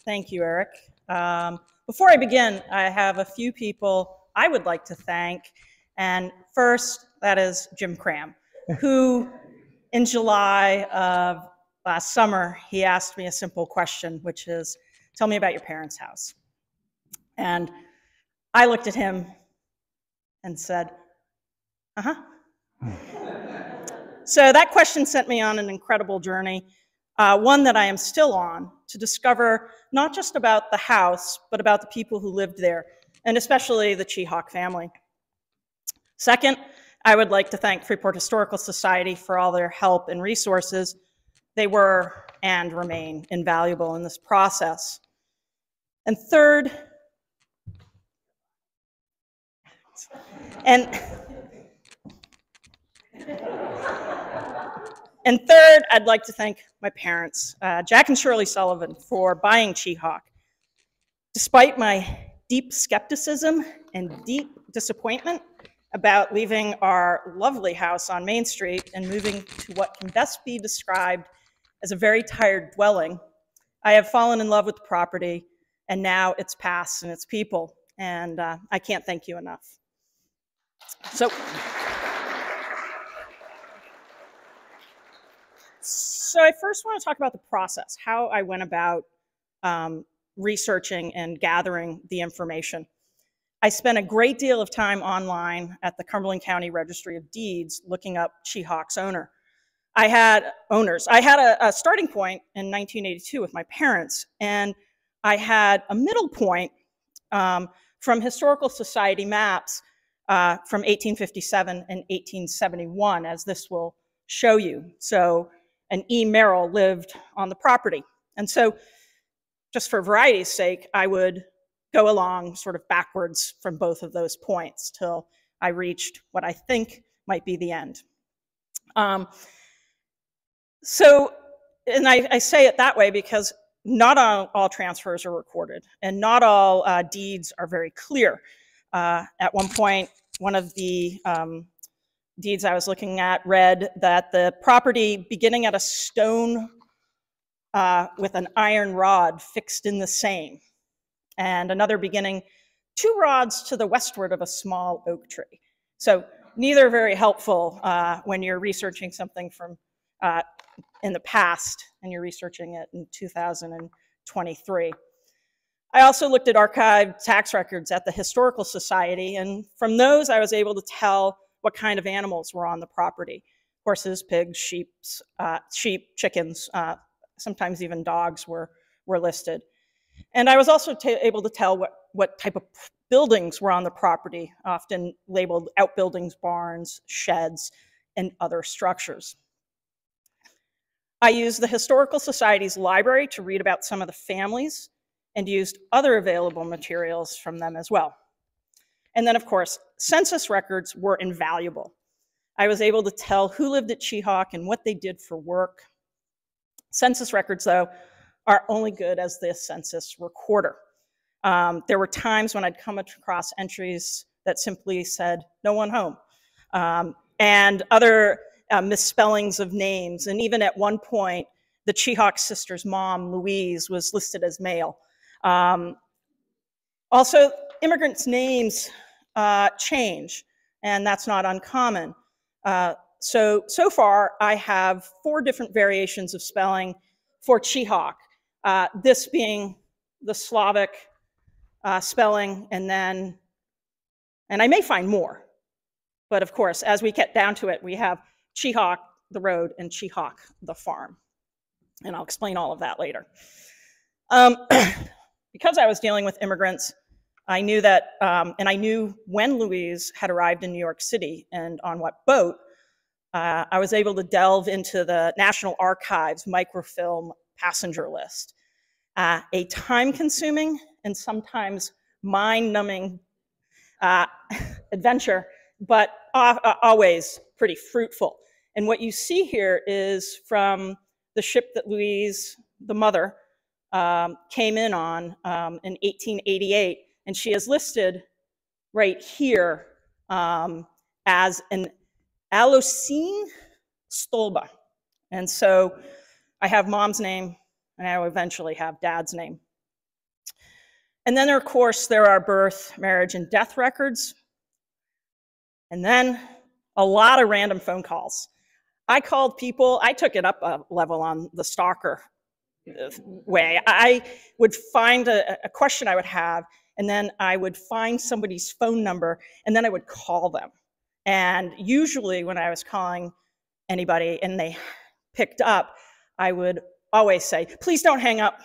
Thank you, Eric. Before I begin, I have a few people I would like to thank. And first, that is Jim Cram, who in July of last summer, he asked me a simple question, which is, tell me about your parents' house. And I looked at him and said, uh-huh. So that question sent me on an incredible journey, one that I am still on, to discover not just about the house, but about the people who lived there, and especially the Cheehawk family. Second, I would like to thank Freeport Historical Society for all their help and resources. They were and remain invaluable in this process. And third, I'd like to thank my parents, Jack and Shirley Sullivan, for buying Cheehawk. Despite my deep skepticism and deep disappointment about leaving our lovely house on Main Street and moving to what can best be described as a very tired dwelling, I have fallen in love with the property, and now its past and its people, and I can't thank you enough. So I first want to talk about the process, how I went about researching and gathering the information. I spent a great deal of time online at the Cumberland County Registry of Deeds looking up Cheehawk's owners. I had a starting point in 1982 with my parents, and I had a middle point from Historical Society maps from 1857 and 1871, as this will show you. So an E. Merrill lived on the property. And so just for variety's sake, I would go along sort of backwards from both of those points till I reached what I think might be the end. And I say it that way because not all transfers are recorded, and not all deeds are very clear. At one point, one of the deeds I was looking at read that the property beginning at a stone with an iron rod fixed in the same, and another beginning 2 rods to the westward of a small oak tree. So neither very helpful when you're researching something from in the past and you're researching it in 2023. I also looked at archived tax records at the Historical Society, and from those I was able to tell what kind of animals were on the property. Horses, pigs, sheep, chickens, sometimes even dogs were listed. And I was also able to tell what type of buildings were on the property, often labeled outbuildings, barns, sheds, and other structures. I used the Historical Society's library to read about some of the families and used other available materials from them as well. And then, of course, census records were invaluable. I was able to tell who lived at Cheehawk and what they did for work. Census records, though, are only good as the census recorder. There were times when I'd come across entries that simply said, no one home, and other misspellings of names. And even at one point, the Cheehawk sister's mom, Louise, was listed as male. Also, immigrants' names change, and that's not uncommon. So far, I have 4 different variations of spelling for Cheehawk, this being the Slavic spelling, and I may find more. But of course, as we get down to it, we have Cheehaak, the road, and Cheehawk, the farm. And I'll explain all of that later. Because I was dealing with immigrants, I knew that, and I knew when Louise had arrived in New York City and on what boat. I was able to delve into the National Archives microfilm passenger list. A time-consuming and sometimes mind-numbing adventure, but always pretty fruitful. And what you see here is from the ship that Louise, the mother, came in on in 1888, and she is listed right here as an Alocene Stolba. And so I have mom's name, and I will eventually have dad's name. And then, of course, there are birth, marriage, and death records. And then a lot of random phone calls. I called people, I took it up a level on the stalker way. I would find a question I would have, and then I would find somebody's phone number, and then I would call them. And usually when I was calling anybody and they picked up, I would always say, please don't hang up.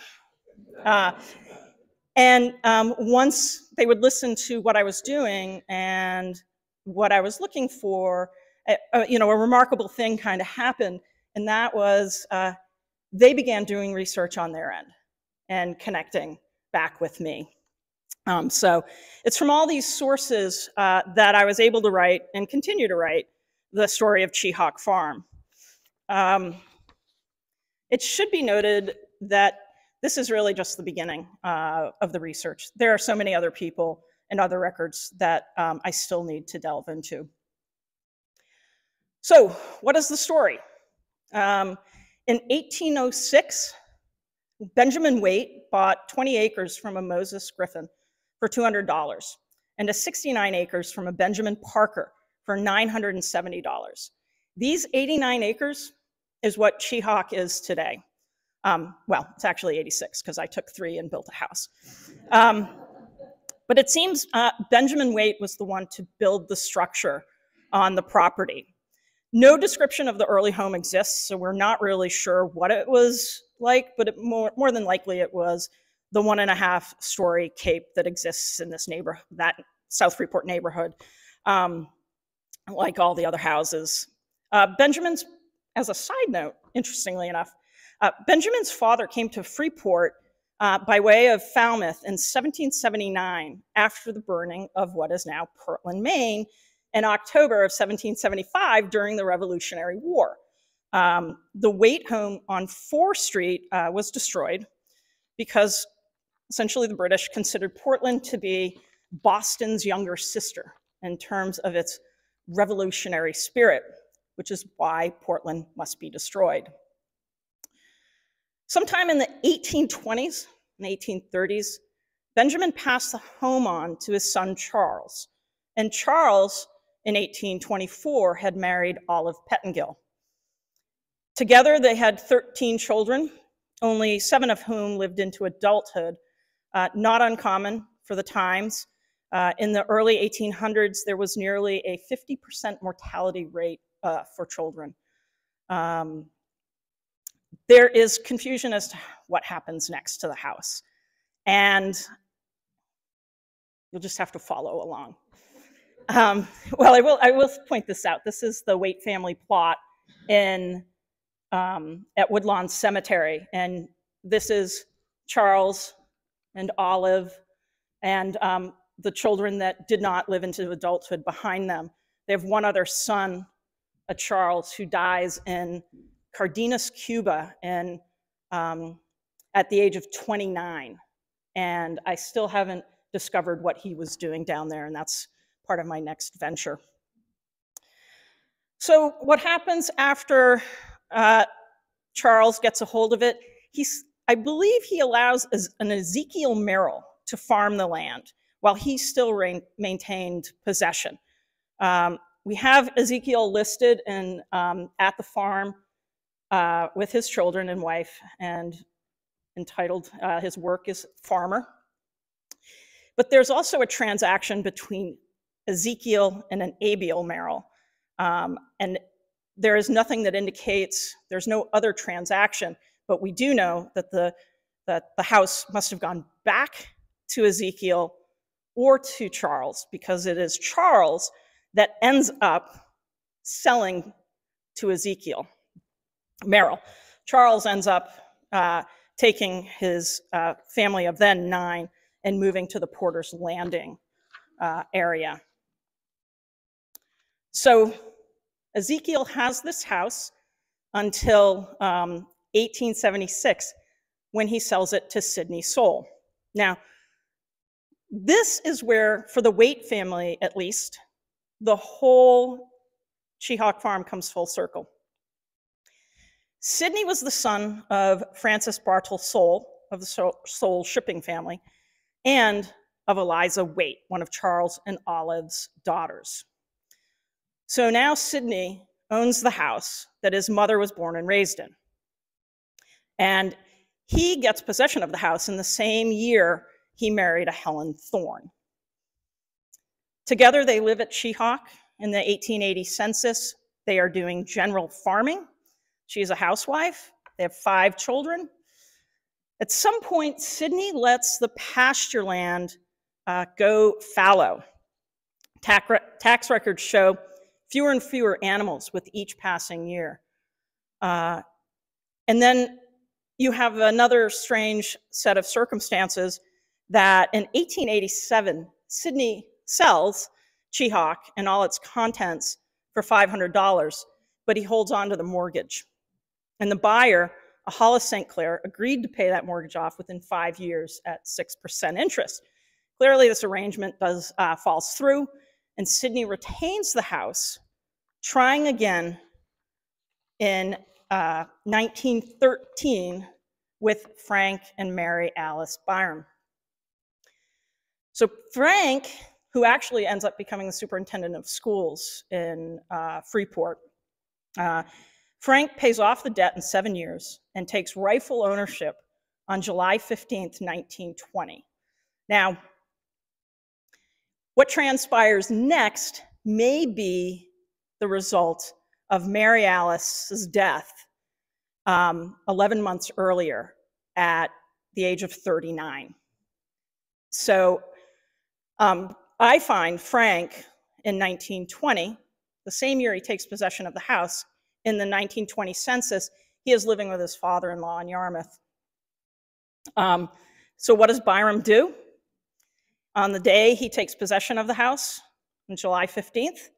Once they would listen to what I was doing and what I was looking for, a remarkable thing kind of happened, and that was they began doing research on their end and connecting back with me. So it's from all these sources that I was able to write and continue to write the story of Cheehawk Farm. It should be noted that this is really just the beginning of the research. There are so many other people and other records that I still need to delve into. So what is the story? In 1806, Benjamin Waite bought 20 acres from a Moses Griffin for $200 and 69 acres from a Benjamin Parker for $970. These 89 acres is what Cheehawk is today. Well, it's actually 86 because I took 3 and built a house. But it seems Benjamin Waite was the one to build the structure on the property. No description of the early home exists, so we're not really sure what it was like, but more than likely it was the 1.5-story cape that exists in this neighborhood, that South Freeport neighborhood, like all the other houses. Benjamin's, as a side note, interestingly enough, Benjamin's father came to Freeport by way of Falmouth in 1779 after the burning of what is now Portland, Maine, in October of 1775 during the Revolutionary War. The Waite home on 4th Street was destroyed because essentially the British considered Portland to be Boston's younger sister in terms of its revolutionary spirit, which is why Portland must be destroyed. Sometime in the 1820s and 1830s, Benjamin passed the home on to his son Charles, and Charles in 1824 had married Olive Pettingill. Together they had 13 children, only 7 of whom lived into adulthood, not uncommon for the times. In the early 1800s, there was nearly a 50% mortality rate for children. There is confusion as to what happens next to the house, and you'll just have to follow along. Well, I will point this out. This is the Waite family plot at Woodlawn Cemetery, and this is Charles and Olive and the children that did not live into adulthood behind them. They have one other son, a Charles, who dies in Cardenas, Cuba, and at the age of 29, and I still haven't discovered what he was doing down there, and that's part of my next venture. So what happens after Charles gets a hold of it? I believe he allows an Ezekiel Merrill to farm the land while he still maintained possession. We have Ezekiel listed at the farm with his children and wife, and entitled, his work is Farmer. But there's also a transaction between Ezekiel and an Abiel Merrill. And there is nothing that indicates there's no other transaction, but we do know that the house must have gone back to Ezekiel or to Charles, because it is Charles that ends up selling to Ezekiel Merrill. Charles ends up taking his family of then 9 and moving to the Porter's Landing area. So Ezekiel has this house until 1876, when he sells it to Sidney Soule. Now, this is where, for the Waite family at least, the whole Cheehawk Farm comes full circle. Sidney was the son of Francis Bartle Soule of the Soule shipping family, and of Eliza Waite, one of Charles and Olive's daughters. So now Sidney owns the house that his mother was born and raised in. And he gets possession of the house in the same year he married a Helen Thorne. Together, they live at Cheehawk. In the 1880 census, they are doing general farming. She's a housewife. They have 5 children. At some point, Sidney lets the pasture land go fallow. Tax records show fewer and fewer animals with each passing year. And then you have another strange set of circumstances that in 1887, Sidney sells Cheehawk and all its contents for $500, but he holds on to the mortgage. And the buyer, a Hollis St. Clair, agreed to pay that mortgage off within 5 years at 6% interest. Clearly, this arrangement falls through, and Sidney retains the house, trying again in 1913 with Frank and Mary Alice Byram. So Frank, who actually ends up becoming the superintendent of schools in Freeport, Frank pays off the debt in 7 years and takes rightful ownership on July 15th, 1920. Now, what transpires next may be the result of Mary Alice's death 11 months earlier at the age of 39. So I find Frank in 1920, the same year he takes possession of the house, in the 1920 census, he is living with his father-in-law in Yarmouth. So what does Byram do? On the day he takes possession of the house, on July 15th,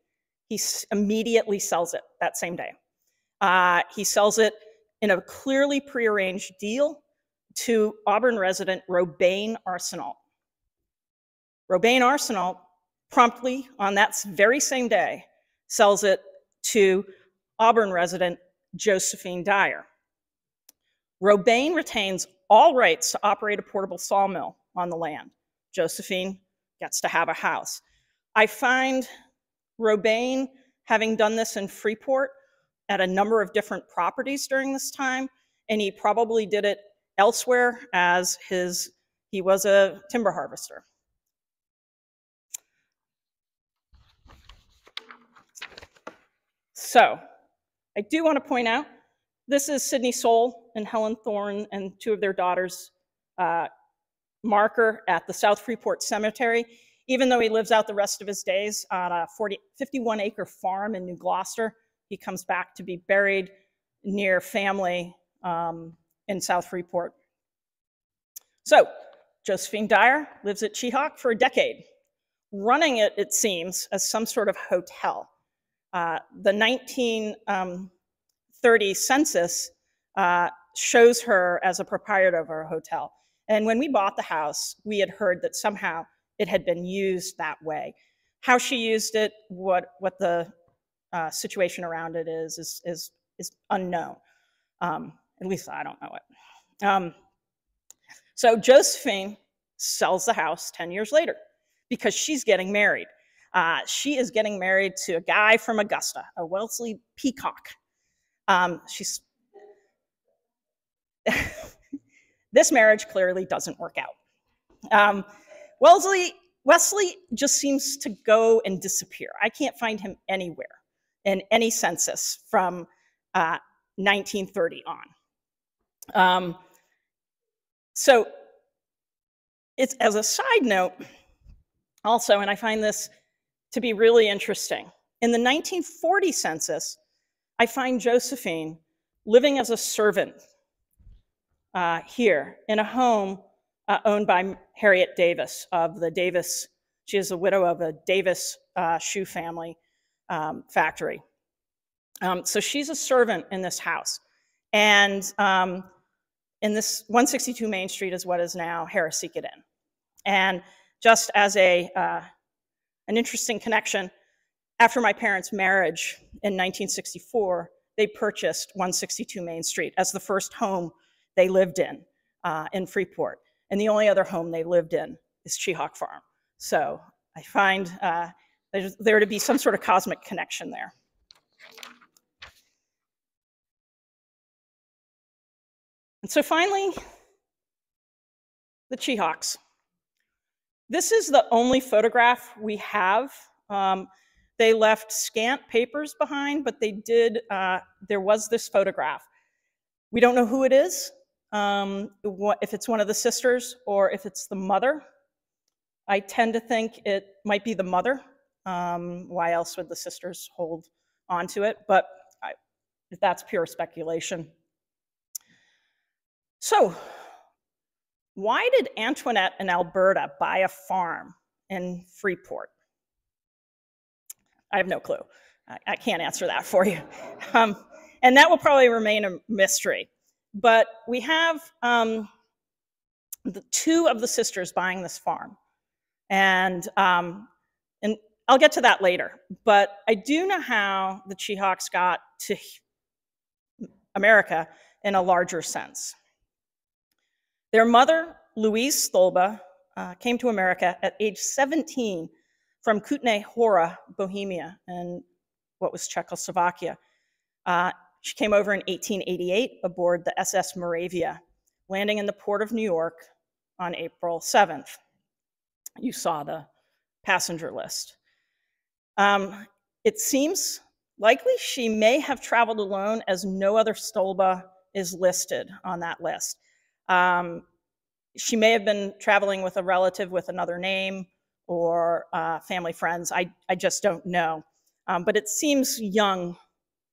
he immediately sells it that same day. He sells it in a clearly prearranged deal to Auburn resident Robane Arsenault. Robane Arsenault promptly, on that very same day, sells it to Auburn resident Josephine Dyer. Robane retains all rights to operate a portable sawmill on the land. Josephine gets to have a house. I find Robane having done this in Freeport at a number of different properties during this time, and he probably did it elsewhere as he was a timber harvester. So, I do want to point out, this is Sidney Soule and Helen Thorne and 2 of their daughters' marker at the South Freeport Cemetery. Even though he lives out the rest of his days on a 51-acre farm in New Gloucester, he comes back to be buried near family in South Freeport. So, Josephine Dyer lives at Cheehawk for a decade, running it, it seems, as some sort of hotel. The 1930 census shows her as a proprietor of her hotel. And when we bought the house, we had heard that somehow it had been used that way. How she used it, what the situation around it is unknown. At least I don't know it. So Josephine sells the house 10 years later because she's getting married. She is getting married to a guy from Augusta, a Wellesley Peacock. This marriage clearly doesn't work out. Wesley just seems to go and disappear. I can't find him anywhere in any census from 1930 on. So it's, as a side note, also, and I find this to be really interesting, in the 1940 census, I find Josephine living as a servant here in a home owned by Harriet Davis of the Davis. She is a widow of a Davis shoe family factory. So she's a servant in this house. And in this 162 Main Street is what is now Harrisseekit Inn. And just as an interesting connection, after my parents' marriage in 1964, they purchased 162 Main Street as the first home they lived in Freeport, and the only other home they lived in is Cheehawk Farm. So I find there's there to be some sort of cosmic connection there. And so finally, the Cheehawks. This is the only photograph we have. They left scant papers behind, but they did, there was this photograph. We don't know who it is, if it's one of the sisters or if it's the mother. I tend to think it might be the mother. Why else would the sisters hold onto it? But that's pure speculation. So, why did Antoinette and Alberta buy a farm in Freeport? I have no clue. I can't answer that for you. And that will probably remain a mystery. But we have the two of the sisters buying this farm. And I'll get to that later. But I do know how the Cheehawks got to America in a larger sense. Their mother, Louise Stolba, came to America at age 17 from Kutné Hora, Bohemia, in what was Czechoslovakia. She came over in 1888 aboard the SS Moravia, landing in the port of New York on April 7th. You saw the passenger list. It seems likely she may have traveled alone, as no other Stolba is listed on that list. She may have been traveling with a relative with another name or family friends. I just don't know. But it seems young,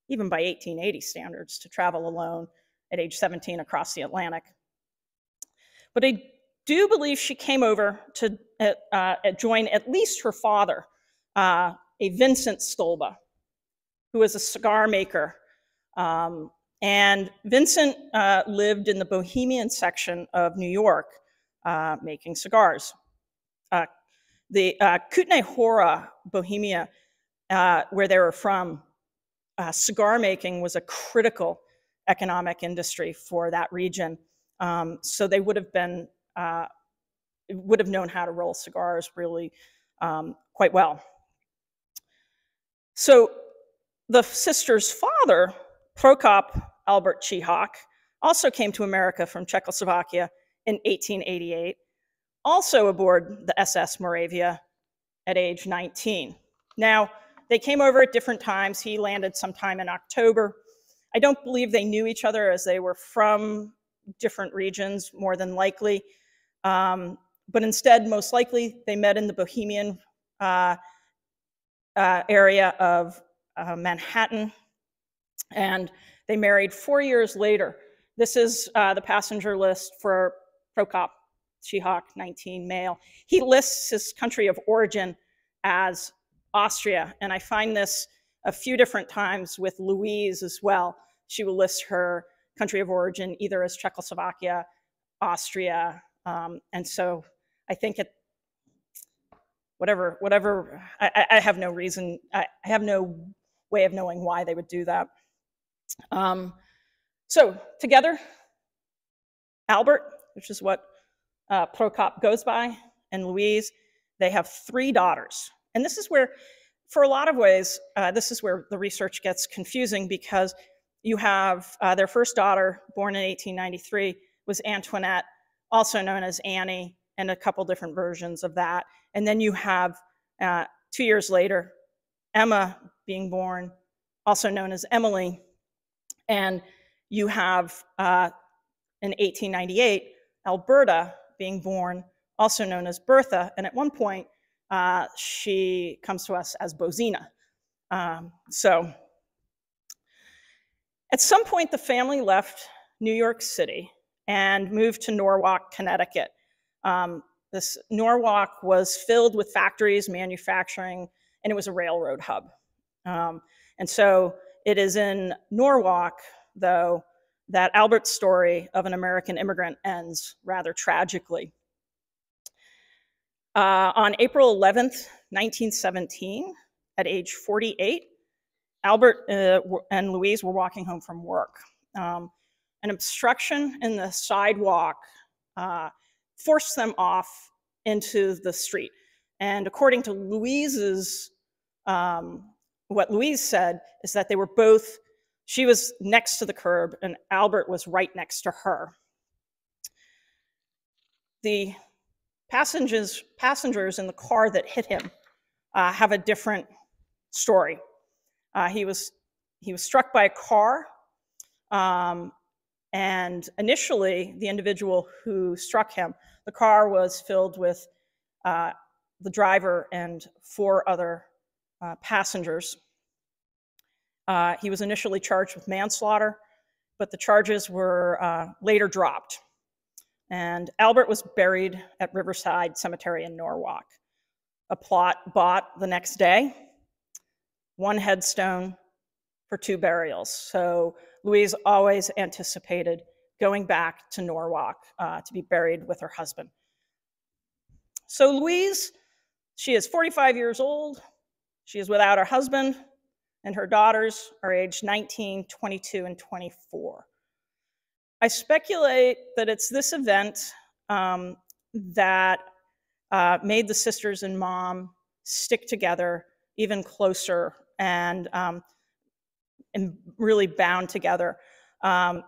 even by 1880 standards, to travel alone at age 17 across the Atlantic. But I do believe she came over to join at least her father, a Vincent Stolba, who was a cigar maker. And Vincent lived in the Bohemian section of New York, making cigars. The Kutné Hora, Bohemia, where they were from, cigar making was a critical economic industry for that region. So they would have been, would have known how to roll cigars really quite well. So the sister's father, Prokop Albert Cheehawk, also came to America from Czechoslovakia in 1888, also aboard the SS Moravia at age 19. Now, they came over at different times. He landed sometime in October. I don't believe they knew each other, as they were from different regions, more than likely. But instead, most likely, they met in the Bohemian area of Manhattan, and they married 4 years later. This is the passenger list for Prokop Cheehawk, 19, male. He lists his country of origin as Austria, and I find this a few different times with Louise as well. She will list her country of origin either as Czechoslovakia, Austria, and so I think it, whatever, I have no reason, I have no way of knowing why they would do that. So together, Albert, which is what Prokop goes by, and Louise, they have 3 daughters. And this is where, for a lot of ways, this is where the research gets confusing, because you have their first daughter, born in 1893, was Antoinette, also known as Annie, and a couple different versions of that. And then you have, 2 years later, Emma being born, also known as Emily. And you have, in 1898, Alberta being born, also known as Bertha. And at one point, she comes to us as Bozina. So at some point, the family left New York City and moved to Norwalk, Connecticut. This Norwalk was filled with factories, manufacturing, and it was a railroad hub. And so it is in Norwalk, though, that Albert's story of an American immigrant ends rather tragically. On April 11th, 1917, at age 48, Albert and Louise were walking home from work. An obstruction in the sidewalk forced them off into the street. And according to Louise's, what Louise said is that they were both, she was next to the curb and Albert was right next to her. The passengers in the car that hit him have a different story. He was struck by a car, and initially the individual who struck him, the car was filled with the driver and 4 other passengers. He was initially charged with manslaughter, but the charges were later dropped. And Albert was buried at Riverside Cemetery in Norwalk. A plot bought the next day, 1 headstone for 2 burials. So Louise always anticipated going back to Norwalk to be buried with her husband. So Louise, she is 45 years old. She is without her husband, and her daughters are aged 19, 22, and 24. I speculate that it's this event that made the sisters and mom stick together even closer and really bound together. I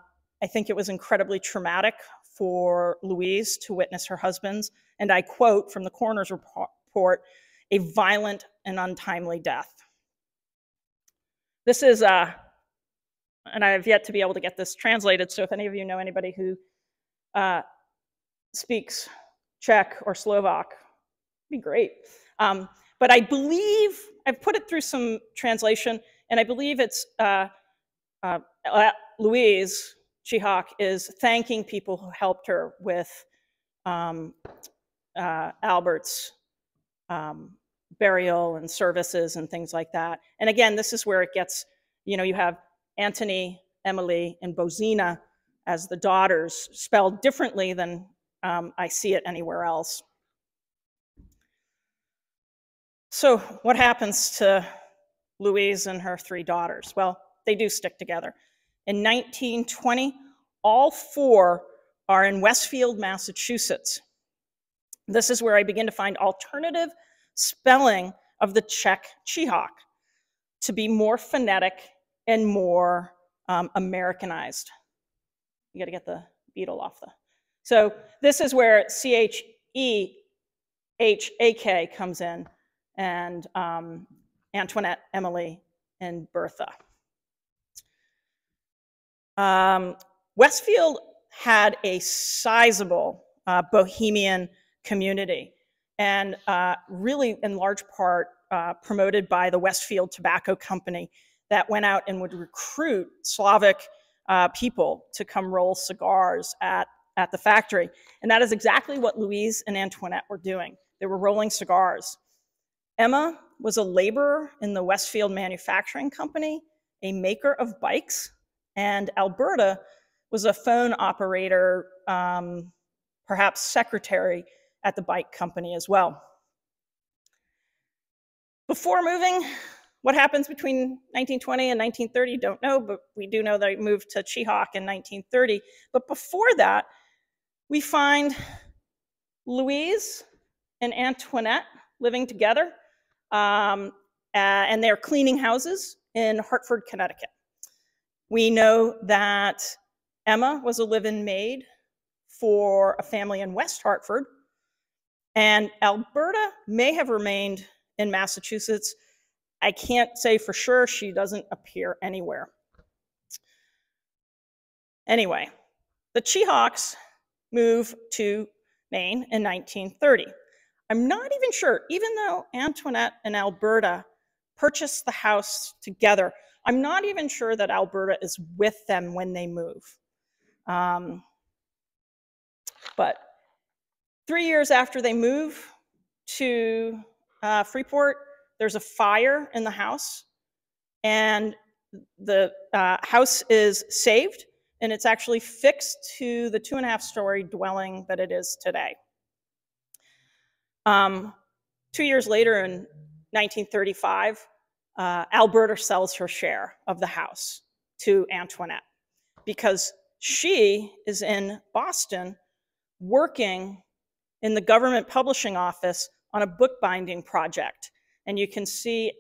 think it was incredibly traumatic for Louise to witness her husband's, and I quote from the coroner's report, a violent and untimely death. This is, and I have yet to be able to get this translated, so if any of you know anybody who speaks Czech or Slovak, it'd be great. But I believe, I've put it through some translation, and I believe it's Louise Cheehawk is thanking people who helped her with Albert's burial and services and things like that. And again, this is where it gets, you have Anthony, Emily, and Bozina as the daughters, spelled differently than I see it anywhere else. So what happens to Louise and her 3 daughters? Well, they do stick together. In 1920, all 4 are in Westfield, Massachusetts. This is where I begin to find alternative spelling of the Czech Cheehawk to be more phonetic and more Americanized. You got to get the beetle off the. So this is where Cheehak comes in, and Antoinette, Emily, and Bertha. Westfield had a sizable Bohemian community, and really in large part promoted by the Westfield Tobacco Company that went out and would recruit Slavic people to come roll cigars at the factory. And that is exactly what Louise and Antoinette were doing. They were rolling cigars. Emma was a laborer in the Westfield Manufacturing Company, a maker of bikes, and Alberta was a phone operator, perhaps secretary at the bike company as well. Before moving, what happens between 1920 and 1930, don't know, but we do know that he moved to Cheehawk in 1930. But before that, we find Louise and Antoinette living together, and they're cleaning houses in Hartford, Connecticut. We know that Emma was a live-in maid for a family in West Hartford, and Alberta may have remained in Massachusetts. I can't say for sure. She doesn't appear anywhere. Anyway, the Cheehawks move to Maine in 1930. I'm not even sure, even though Antoinette and Alberta purchased the house together, I'm not even sure that Alberta is with them when they move. But 3 years after they move to Freeport, there's a fire in the house, and the house is saved, and it's actually fixed to the 2.5-story dwelling that it is today. 2 years later, in 1935, Alberta sells her share of the house to Antoinette because she is in Boston working in the government publishing office on a bookbinding project. And you can see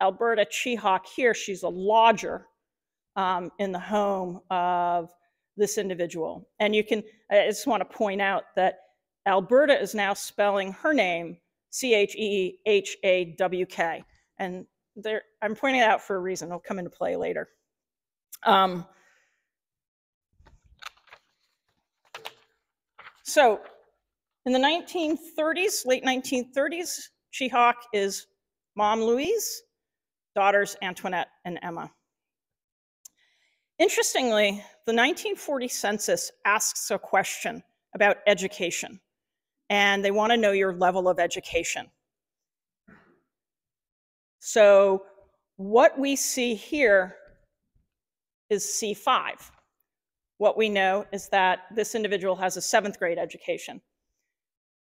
Alberta Cheehawk here. She's a lodger in the home of this individual. And I just want to point out that Alberta is now spelling her name Cheehawk. And I'm pointing it out for a reason. It'll come into play later. So in the 1930s, late 1930s, Cheehawk is mom Louise, daughters Antoinette and Emma. Interestingly, the 1940 census asks a question about education, and they want to know your level of education. So what we see here is C5. What we know is that this individual has a 7th grade education.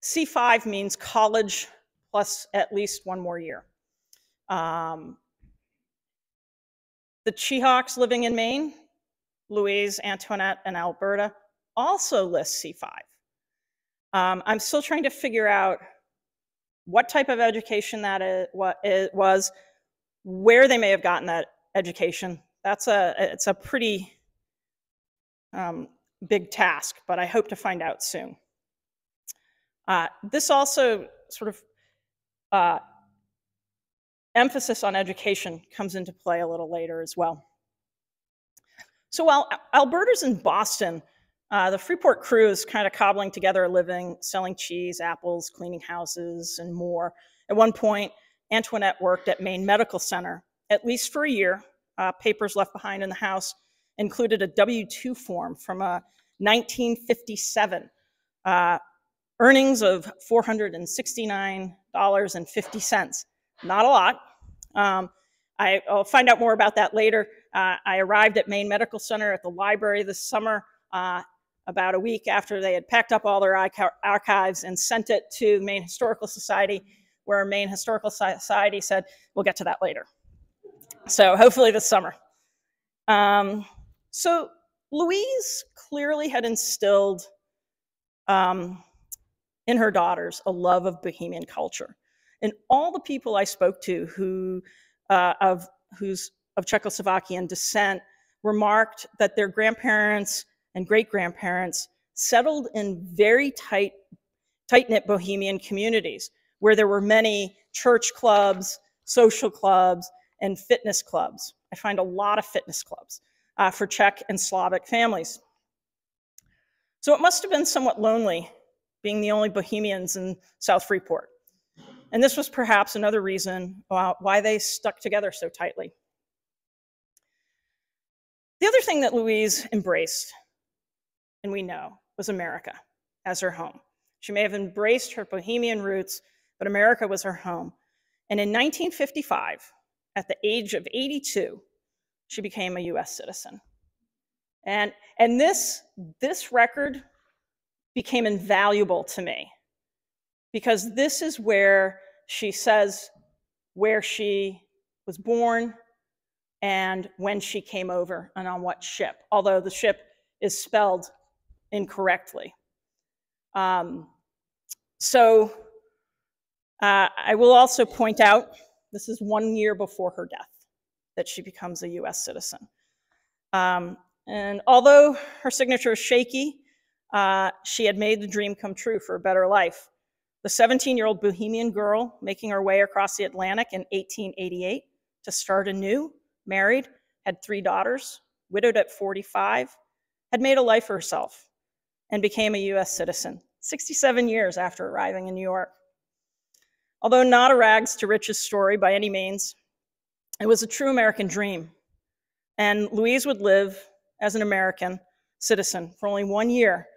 C5 means college plus at least 1 more year. The Cheehawks living in Maine, Louise, Antoinette, and Alberta, also list C5. I'm still trying to figure out what type of education that was, where they may have gotten that education. It's a pretty big task, but I hope to find out soon. This also sort of emphasis on education comes into play a little later as well. So while Alberta's in Boston, the Freeport crew is kind of cobbling together a living, selling cheese, apples, cleaning houses, and more. At one point, Antoinette worked at Maine Medical Center, at least for a year. Papers left behind in the house included a W-2 form from 1957, earnings of $469.50. Not a lot. I'll find out more about that later. I arrived at Maine Medical Center at the library this summer, about a week after they had packed up all their archives and sent it to the Maine Historical Society, where Maine Historical Society said, we'll get to that later. So hopefully this summer. So Louise clearly had instilled in her daughters a love of Bohemian culture. And all the people I spoke to of Czechoslovakian descent remarked that their grandparents and great-grandparents settled in very tight-knit Bohemian communities where there were many church clubs, social clubs, and fitness clubs. I find a lot of fitness clubs for Czech and Slavic families. So it must have been somewhat lonely being the only Bohemians in South Freeport. And this was perhaps another reason why they stuck together so tightly. The other thing that Louise embraced, and we know, was America as her home. She may have embraced her Bohemian roots, but America was her home. And in 1955, at the age of 82, she became a US citizen. And this record became invaluable to me, because this is where she says where she was born and when she came over and on what ship, although the ship is spelled incorrectly. I will also point out, this is 1 year before her death that she becomes a US citizen. And although her signature is shaky, she had made the dream come true for a better life. The 17-year-old Bohemian girl making her way across the Atlantic in 1888 to start anew, married, had 3 daughters, widowed at 45, had made a life for herself, and became a US citizen 67 years after arriving in New York. Although not a rags to riches story by any means, it was a true American dream. And Louise would live as an American citizen for only 1 year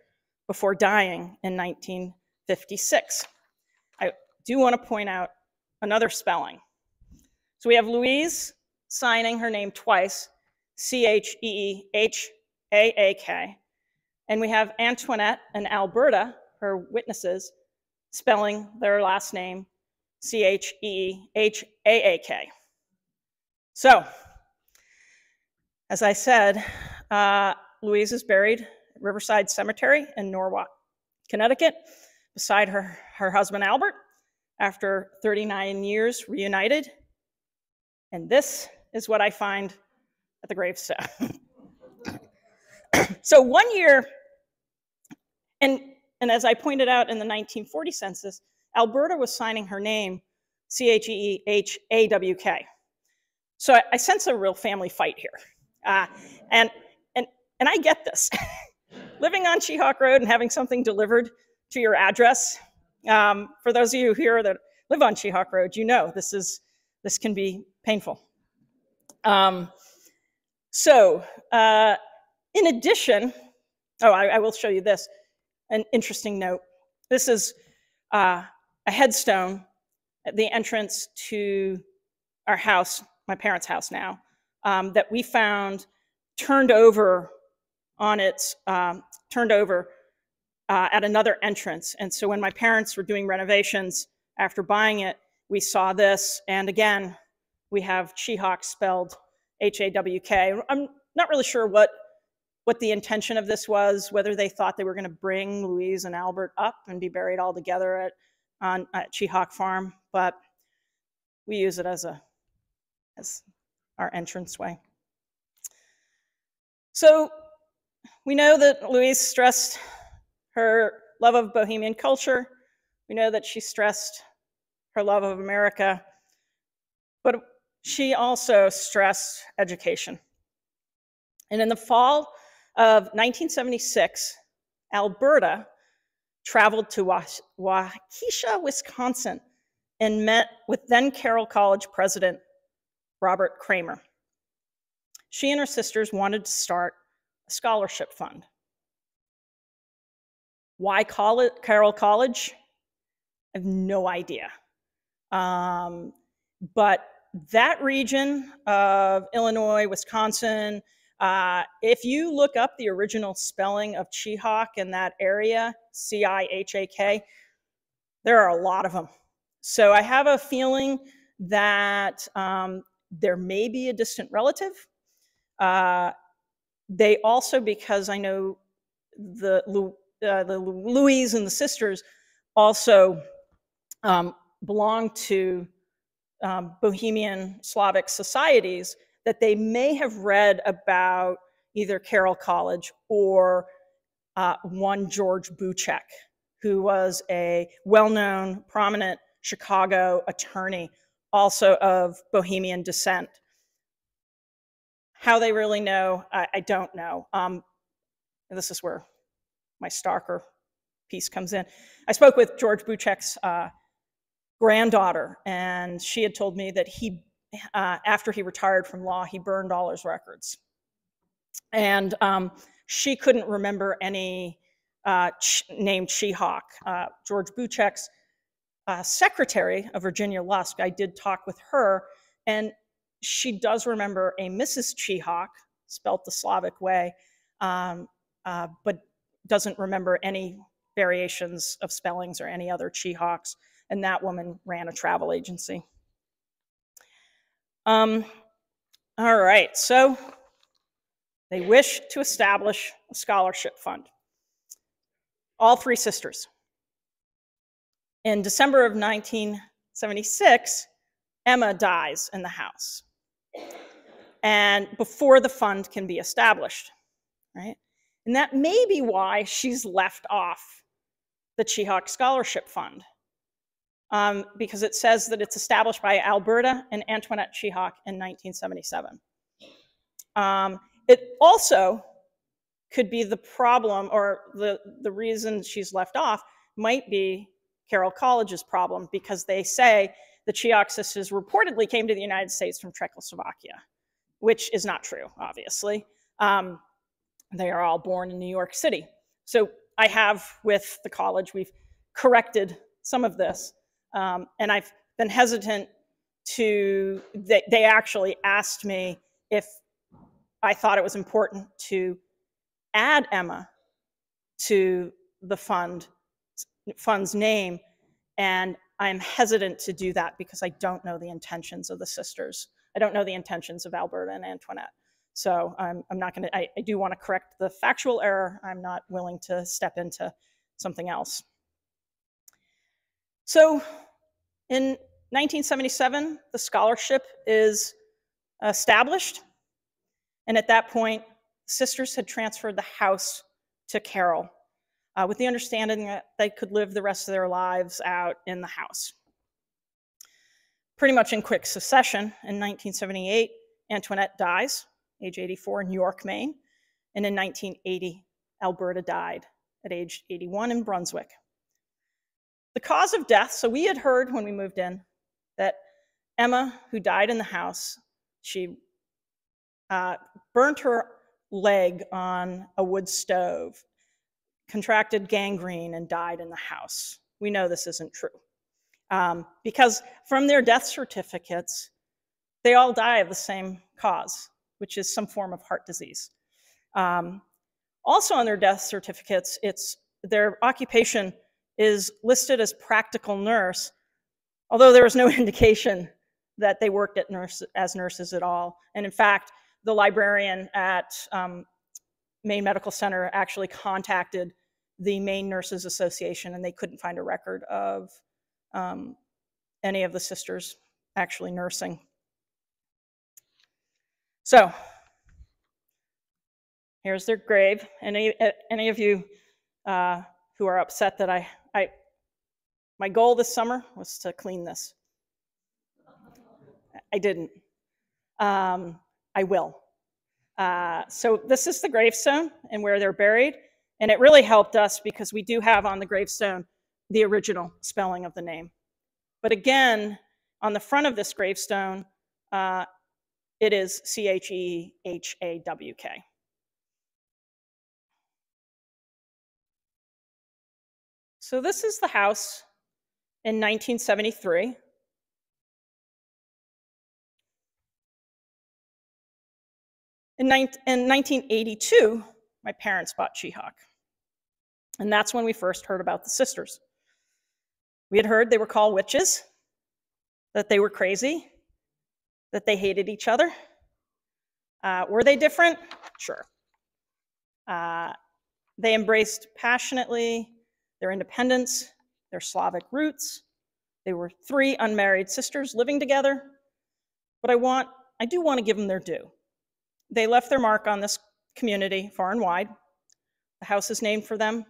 before dying in 1956. I do want to point out another spelling. So we have Louise signing her name twice, Cheehak, and we have Antoinette and Alberta, her witnesses, spelling their last name Cheehak. So, as I said, Louise is buried at Riverside Cemetery in Norwalk, Connecticut, beside her husband Albert after 39 years reunited. And this is what I find at the gravestone. So 1 year, and as I pointed out in the 1940 census, Alberta was signing her name Cheehawk. So I sense a real family fight here. And I get this. Living on Cheehaak Road and having something delivered to your address, for those of you here that live on Cheehaak Road, you know this can be painful. In addition, I will show you this, an interesting note. This is a headstone at the entrance to our house, my parents' house now, that we found turned over at another entrance. And so when my parents were doing renovations after buying it, we saw this, and again, we have Cheehawk spelled H-A-W-K. I'm not really sure what the intention of this was, whether they thought they were going to bring Louise and Albert up and be buried all together at Cheehawk Farm, but we use it as our entranceway. So we know that Louise stressed her love of Bohemian culture. We know that she stressed her love of America, but she also stressed education. And in the fall of 1976, Alberta traveled to Waukesha, Wisconsin, and met with then Carroll College president Robert Kramer. She and her sisters wanted to start a scholarship fund. Why call it Carroll College? I have no idea. But that region of Illinois, Wisconsin, if you look up the original spelling of Cheehawk in that area, C-I-H-A-K, there are a lot of them. So I have a feeling that there may be a distant relative. They also, because I know the Louise and the sisters also belong to Bohemian Slavic societies, that they may have read about either Carroll College or one George Buchek, who was a well-known, prominent Chicago attorney, also of Bohemian descent. How they really know, I don't know. This is where my Starker piece comes in. I spoke with George Buchek's granddaughter, and she had told me that after he retired from law, he burned all his records. And she couldn't remember any named Cheehawk. George Buchek's secretary, Virginia Lusk, I did talk with her, and she does remember a Mrs. Cheehawk, spelt the Slavic way, but doesn't remember any variations of spellings or any other Cheehawks, and that woman ran a travel agency. All right, so they wish to establish a scholarship fund. All three sisters. In December of 1976, Emma dies in the house, and before the fund can be established, right? And that may be why she's left off the Cheehawk Scholarship Fund, because it says that it's established by Alberta and Antoinette Cheehawk in 1977. It also could be the problem, or the reason she's left off might be Carroll College's problem, because they say the Cheehawk sisters reportedly came to the United States from Czechoslovakia, which is not true, obviously. They are all born in New York City. So I have, with the college, we've corrected some of this. And I've been hesitant to, they actually asked me if I thought it was important to add Emma to the fund's name. And I'm hesitant to do that because I don't know the intentions of the sisters. I don't know the intentions of Alberta and Antoinette. So I'm not going to, I do want to correct the factual error. I'm not willing to step into something else. So in 1977, the scholarship is established. And at that point, sisters had transferred the house to Carol with the understanding that they could live the rest of their lives out in the house. Pretty much in quick succession, in 1978, Antoinette dies, age 84, in York, Maine. And in 1980, Alberta died at age 81 in Brunswick. The cause of death, so we had heard when we moved in that Emma, who died in the house, she burnt her leg on a wood stove, contracted gangrene, and died in the house. We know this isn't true. Because from their death certificates, they all die of the same cause, which is some form of heart disease. Also on their death certificates, their occupation is listed as practical nurse, although there was no indication that they worked as nurses at all. And in fact, the librarian at Maine Medical Center actually contacted the Maine Nurses Association, and they couldn't find a record of any of the sisters actually nursing. So here's their grave. Any of you who are upset that my goal this summer was to clean this. I didn't. I will. So this is the gravestone and where they're buried. And it really helped us because we do have on the gravestone the original spelling of the name. But again, on the front of this gravestone, it is Chehawk. So this is the house in 1973. In 1982, my parents bought Cheehawk. And that's when we first heard about the sisters. We had heard they were called witches, that they were crazy, that they hated each other. Were they different? Sure. They embraced passionately their independence, their Slavic roots. They were 3 unmarried sisters living together. But I do want to give them their due. They left their mark on this community far and wide. The house is named for them.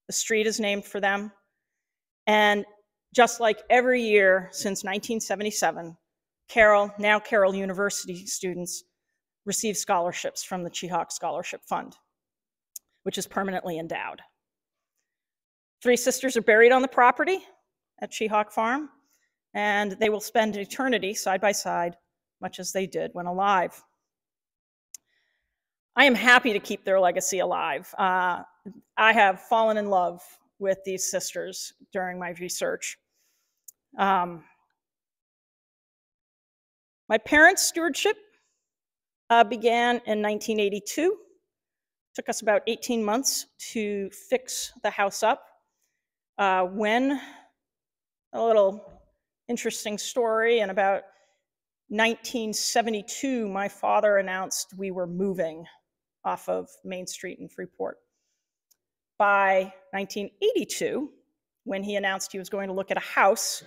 The street is named for them. And just like every year since 1977, now Carroll University students receive scholarships from the Cheehawk Scholarship Fund, which is permanently endowed. 3 sisters are buried on the property at Cheehawk Farm, and they will spend eternity side by side, much as they did when alive. I am happy to keep their legacy alive. I have fallen in love with these sisters during my research. My parents' stewardship began in 1982. Took us about 18 months to fix the house up. When, a little interesting story, in about 1972, my father announced we were moving off of Main Street in Freeport. By 1982, when he announced he was going to look at a house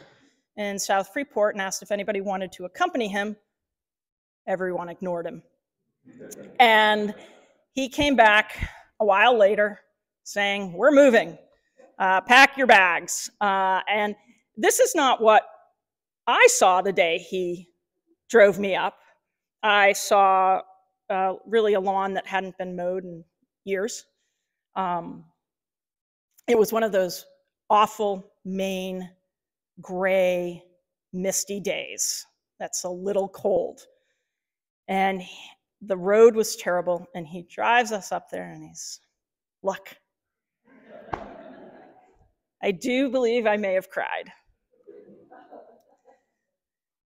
in South Freeport and asked if anybody wanted to accompany him, everyone ignored him. And he came back a while later saying, "We're moving, pack your bags." And this is not what I saw the day he drove me up. I saw really a lawn that hadn't been mowed in years. It was one of those awful Maine gray, misty days that's a little cold. And the road was terrible, and he drives us up there, and he's, "Look." I do believe I may have cried.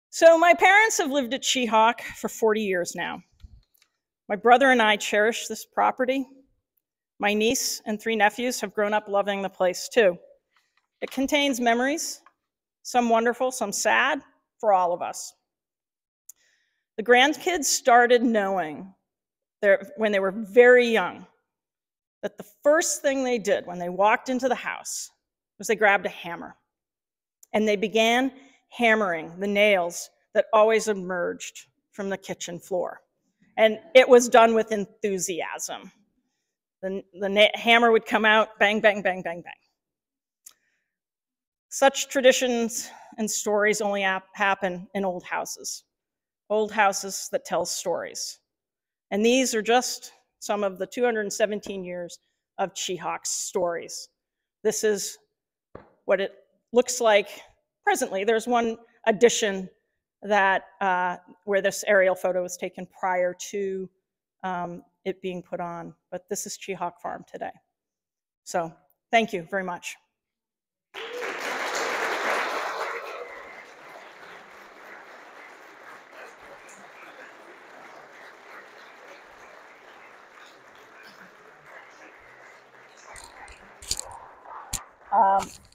So my parents have lived at Cheehawk for 40 years now. My brother and I cherish this property. My niece and 3 nephews have grown up loving the place too. It contains memories, some wonderful, some sad, for all of us. The grandkids started knowing when they were very young that the first thing they did when they walked into the house was they grabbed a hammer. and they began hammering the nails that always emerged from the kitchen floor. And it was done with enthusiasm. The hammer would come out, bang, bang, bang, bang, bang. Such traditions and stories only happen in old houses that tell stories. And these are just some of the 217 years of Cheehawk's stories. This is what it looks like presently. There's one addition that where this aerial photo was taken prior to it being put on, but this is Cheehawk Farm today. So thank you very much.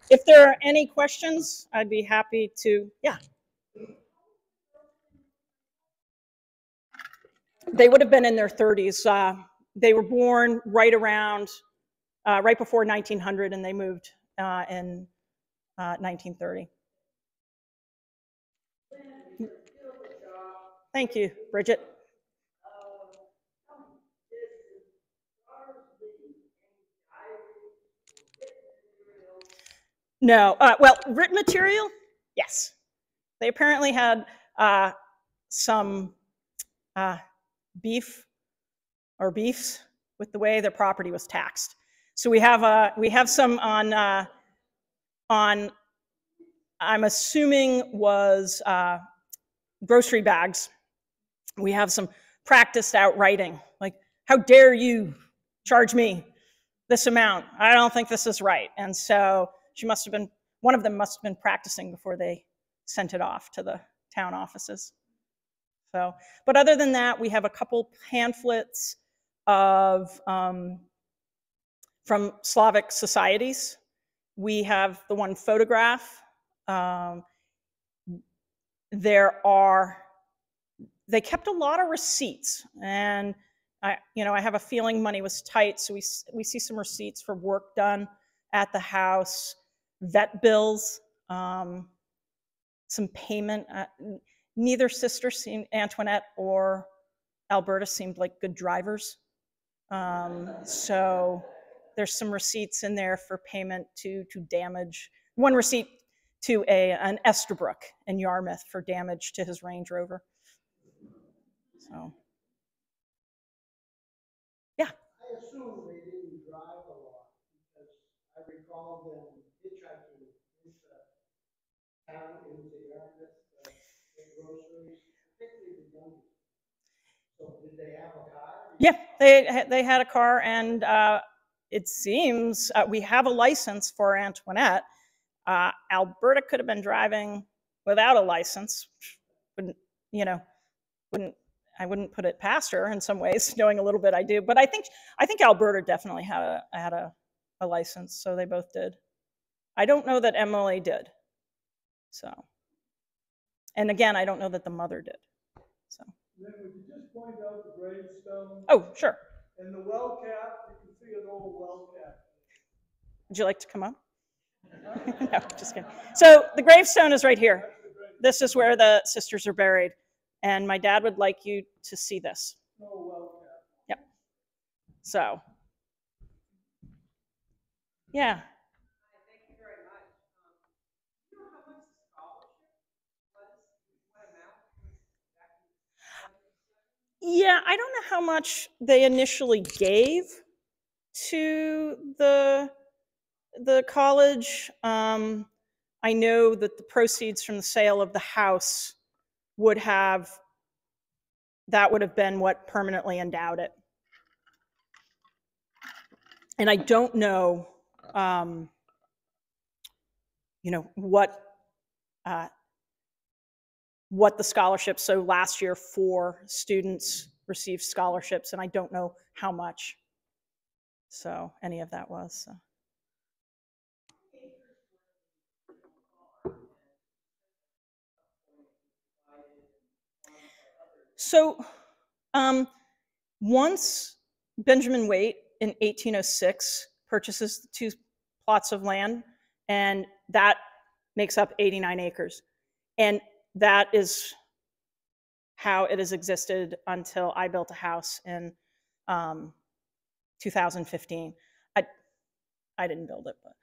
If there are any questions, I'd be happy to, yeah. They would have been in their 30s. They were born right around, right before 1900, and they moved in 1930. Thank you, Bridget. No, well, written material, yes. They apparently had some beefs with the way their property was taxed. So we have some on I'm assuming was grocery bags. We have some practiced out writing, like, how dare you charge me this amount? I don't think this is right. And so one of them must have been practicing before they sent it off to the town offices. So, but other than that, we have a couple pamphlets of from Slavic societies. We have the one photograph. They kept a lot of receipts, and I have a feeling money was tight, so we see some receipts for work done at the house, vet bills, some payment. Neither sister seemed, Antoinette or Alberta, seemed like good drivers. So there's some receipts in there for payment to damage. One receipt to an Estabrook in Yarmouth for damage to his Range Rover. So, yeah. I assume they didn't drive a lot because I recall them hitchhiking into town, into Yarmouth, get groceries, particularly the youngest. So did they have a car? Yeah, they had a car, and it seems we have a license for Antoinette. Alberta could have been driving without a license. I wouldn't put it past her in some ways, knowing a little bit I do. But I think Alberta definitely had a license, so they both did. I don't know that Emily did. So, and again, I don't know that the mother did. So. Then would you just point out the gravestone? Oh, sure. And the well cap, you can see an old well cap. Would you like to come up? No, just kidding. So the gravestone is right here. This is where the sisters are buried. And my dad would like you to see this. Oh, well cap. Yep. So, yeah. Thank you very much. Do you know how much the scholarship was? What amount? Yeah, I don't know how much they initially gave to the college. I know that the proceeds from the sale of the house would have been what permanently endowed it. And I don't know, what the scholarships. So last year, 4 students received scholarships, and I don't know how much. So any of that was. So once Benjamin Waite in 1806 purchases the 2 plots of land, and that makes up 89 acres. And that is how it has existed until I built a house in 2015. I didn't build it, but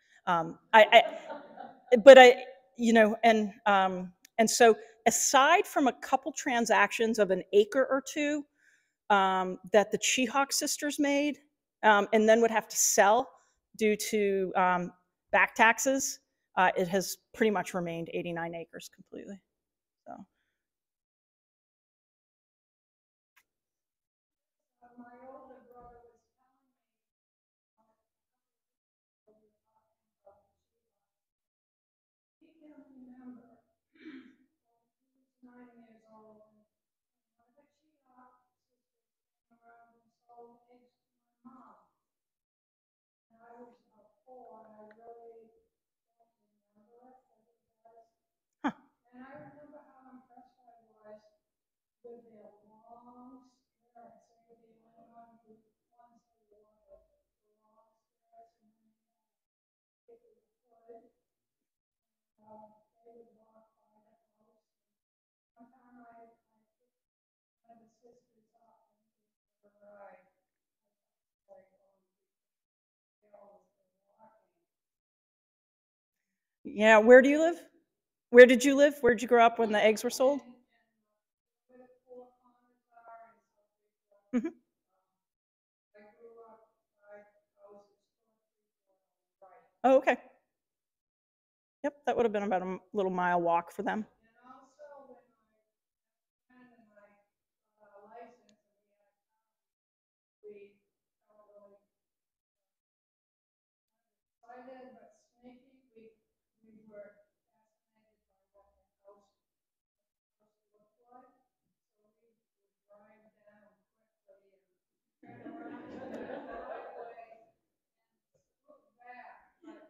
and so aside from a couple transactions of an acre or two that the Cheehawk sisters made, and then would have to sell due to back taxes, it has pretty much remained 89 acres completely. So. My older brother was telling me he can remember when he was 9 years old and one of the Cheehawk sisters came around and sold eggs to my mom. And I was about 4 and I really don't remember it as it was. Huh. And I remember how impressed I was with their long skirts. Maybe the only ones they wore the long skirts and then they had a hood. They would walk by the house. One time I picked one of the sisters up and gave her a ride. Like, they always been walking. Yeah, where do you live? Where did you live? Where did you grow up when the eggs were sold? Mm-hmm. I grew up 5 houses, 4 right. Oh, okay. Yep, that would have been about a little mile walk for them. And also when my friend and I got our license and we felt really excited but sneaky. We were fascinated by what the house looked like. So we would drive down quickly and turn around to the driveway and look back. But,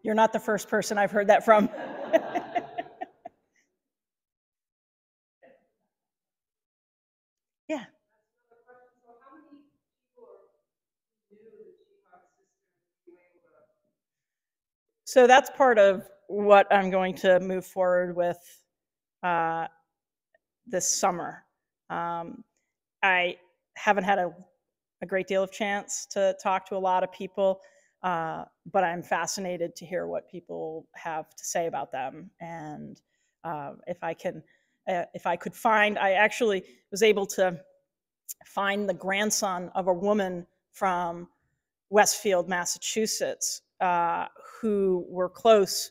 You're not the first person I've heard that from. Yeah. that's another question. So how many people knew the Cheehawk sisters? Were you able to? So that's part of what I'm going to move forward with this summer. I haven't had a great deal of chance to talk to a lot of people, but I'm fascinated to hear what people have to say about them. And if I could find, I actually was able to find the grandson of a woman from Westfield, Massachusetts, who were close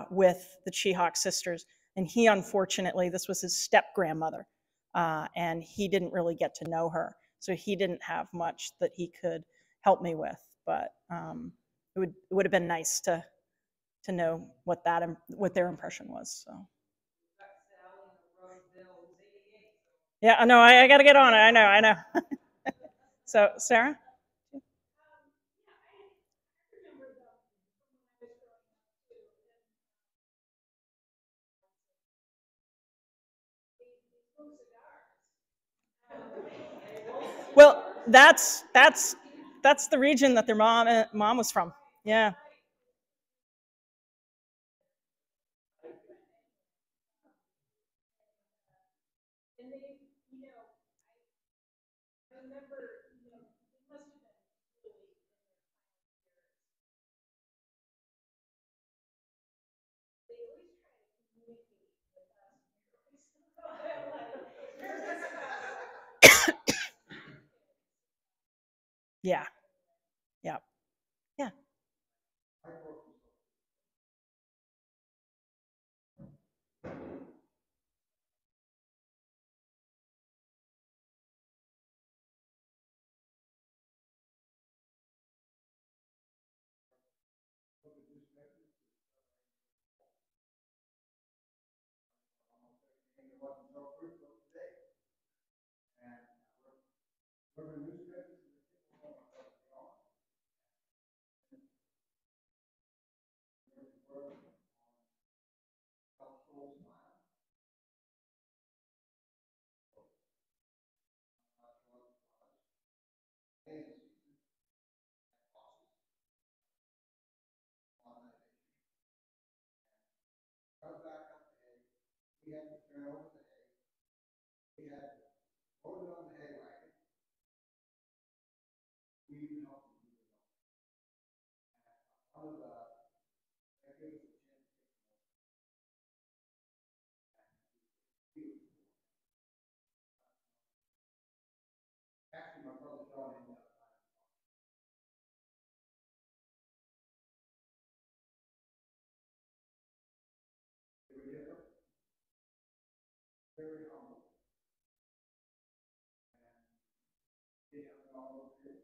with the Cheehawk sisters. And he, unfortunately, this was his step grandmother, and he didn't really get to know her. So he didn't have much that he could help me with. But it would have been nice to know what their impression was. So. Yeah, I know. I got to get on it. I know. So, Sarah? Well, that's the region that their mom was from. Yeah. And they, I remember, it must have been really in their final years. They always try to communicate with us. Yeah. Yeah. Yeah. we had to turn over the hay. We had to load it on the hay wagon. We even helped them move it on. And one of the, that gave us a chance to get to know them. Actually, my brother John ended up. They were different, very humble, and they have it all over here.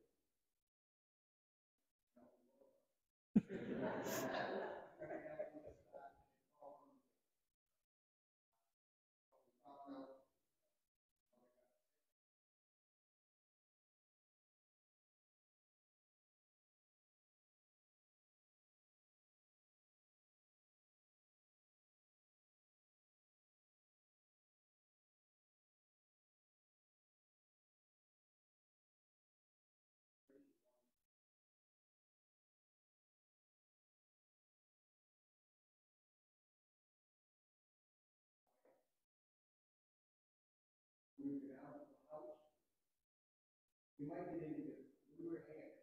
We would get out of the house. We might get into it. We were ahead.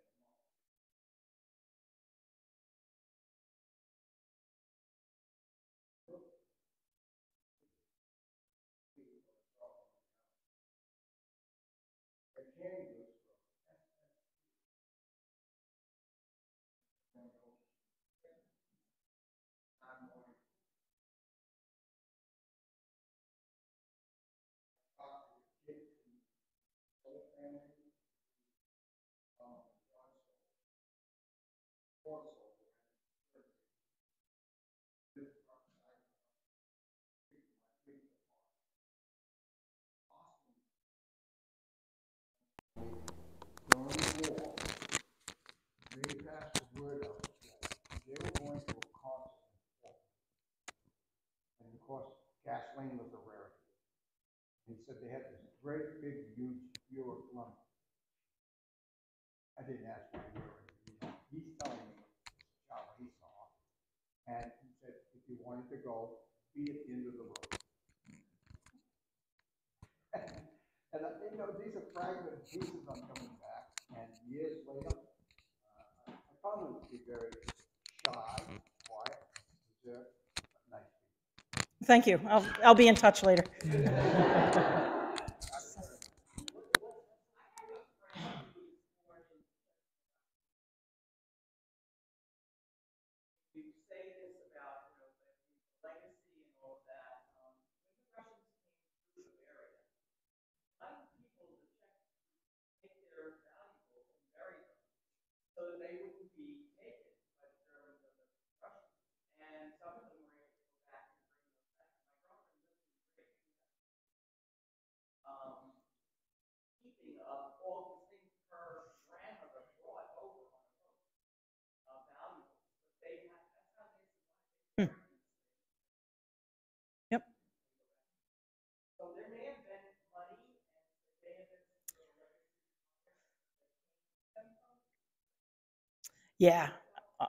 During the war, they passed the word out that they were going to a concert in Portland. And of course, gasoline was a rarity. He said they had this great big huge Buick lumber. I didn't ask why we were in. He's telling me this job he saw. And he said if you wanted to go, be at the end of the road. And you know, these are fragment pieces I'm coming back. And years later, I found them to be very shy, quiet, reserved, but nice people. Thank you. I'll be in touch later. So that they wouldn't be taken by the Germans or the Russians. And some of them were able to go back and bring them back. My girlfriend lived in Great keeping of all the things her grandmother brought over on the boat, valuables. But they had, that's how they survived. Yep. So there may have been money, and there may have been Yeah,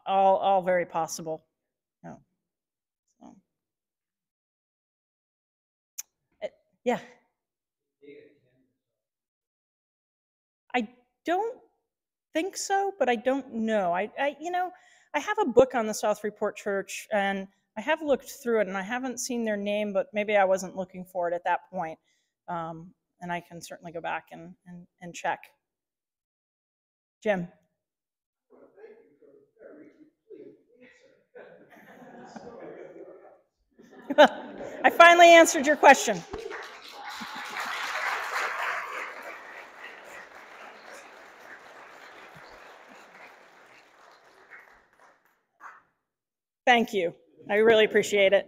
all very possible. No. So. Yeah. I don't think so, but I don't know. I have a book on the South Freeport Church, and I have looked through it, and I haven't seen their name, but maybe I wasn't looking for it at that point. And I can certainly go back and check. Jim. Well, thank you for a very complete answer. I finally answered your question. Thank you. I really appreciate it.